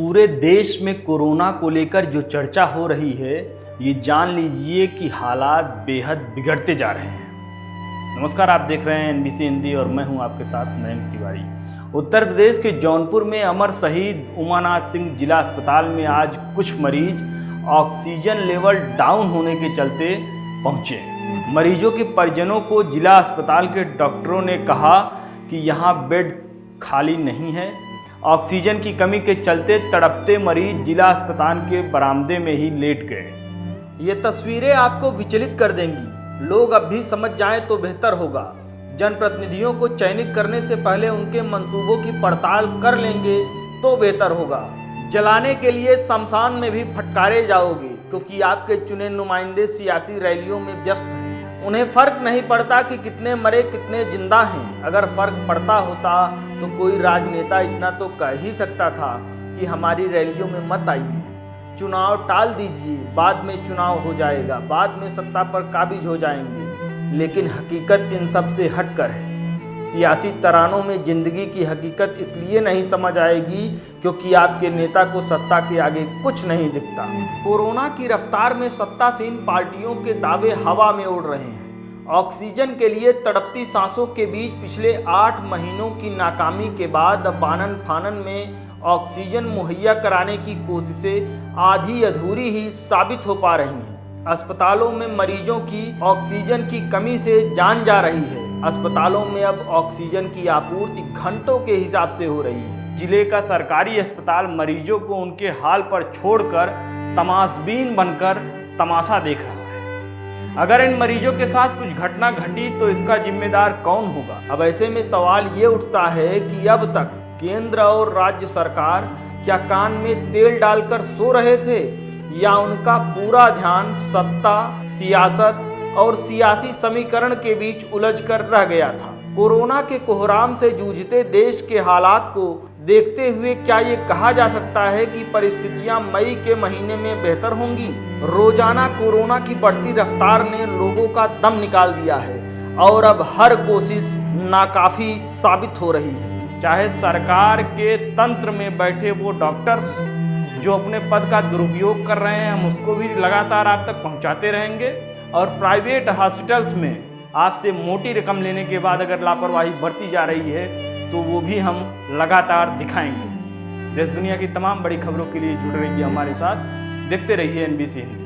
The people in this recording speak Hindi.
पूरे देश में कोरोना को लेकर जो चर्चा हो रही है, ये जान लीजिए कि हालात बेहद बिगड़ते जा रहे हैं। नमस्कार, आप देख रहे हैं एनबीसी हिंदी और मैं हूं आपके साथ मयंक तिवारी। उत्तर प्रदेश के जौनपुर में अमर शहीद उमानाथ सिंह जिला अस्पताल में आज कुछ मरीज ऑक्सीजन लेवल डाउन होने के चलते पहुंचे। मरीजों के परिजनों को जिला अस्पताल के डॉक्टरों ने कहा कि यहां बेड खाली नहीं है। ऑक्सीजन की कमी के चलते तड़पते मरीज जिला अस्पताल के बरामदे में ही लेट गए। ये तस्वीरें आपको विचलित कर देंगी। लोग अब भी समझ जाएं तो बेहतर होगा। जनप्रतिनिधियों को चयनित करने से पहले उनके मंसूबों की पड़ताल कर लेंगे तो बेहतर होगा। जलाने के लिए शमशान में भी फटकारे जाओगे, क्योंकि आपके चुने नुमाइंदे सियासी रैलियों में व्यस्त हैं। उन्हें फर्क नहीं पड़ता कि कितने मरे कितने जिंदा हैं। अगर फर्क पड़ता होता तो कोई राजनेता इतना तो कह ही सकता था कि हमारी रैलियों में मत आइए, चुनाव टाल दीजिए, बाद में चुनाव हो जाएगा, बाद में सत्ता पर काबिज हो जाएंगे। लेकिन हकीकत इन सब से हटकर है। सियासी तरानों में जिंदगी की हकीकत इसलिए नहीं समझ आएगी क्योंकि आपके नेता को सत्ता के आगे कुछ नहीं दिखता। कोरोना की रफ्तार में सत्तासीन पार्टियों के दावे हवा में उड़ रहे हैं। ऑक्सीजन के लिए तड़पती सांसों के बीच पिछले 8 महीनों की नाकामी के बाद अब आनन फानन में ऑक्सीजन मुहैया कराने की कोशिशें आधी अधूरी ही साबित हो पा रही हैं। अस्पतालों में मरीजों की ऑक्सीजन की कमी से जान जा रही है। अस्पतालों में अब ऑक्सीजन की आपूर्ति घंटों के हिसाब से हो रही है। जिले का सरकारी अस्पताल मरीजों को उनके हाल पर छोड़कर तमाशबीन बनकर तमाशा देख रहा है। अगर इन मरीजों के साथ कुछ घटना घटी तो इसका जिम्मेदार कौन होगा? अब ऐसे में सवाल ये उठता है कि अब तक केंद्र और राज्य सरकार क्या कान में तेल डालकर सो रहे थे, या उनका पूरा ध्यान सत्ता, सियासत और सियासी समीकरण के बीच उलझकर रह गया था? कोरोना के कोहराम से जूझते देश के हालात को देखते हुए क्या ये कहा जा सकता है कि परिस्थितियां मई के महीने में बेहतर होंगी? रोजाना कोरोना की बढ़ती रफ्तार ने लोगों का दम निकाल दिया है और अब हर कोशिश नाकाफी साबित हो रही है। चाहे सरकार के तंत्र में बैठे वो डॉक्टर्स जो अपने पद का दुरुपयोग कर रहे हैं, हम उसको भी लगातार आप तक पहुंचाते रहेंगे। और प्राइवेट हॉस्पिटल्स में आपसे मोटी रकम लेने के बाद अगर लापरवाही बढ़ती जा रही है तो वो भी हम लगातार दिखाएंगे। देश दुनिया की तमाम बड़ी खबरों के लिए जुड़े रहिए हमारे साथ। देखते रहिए एनबीसी हिंदी।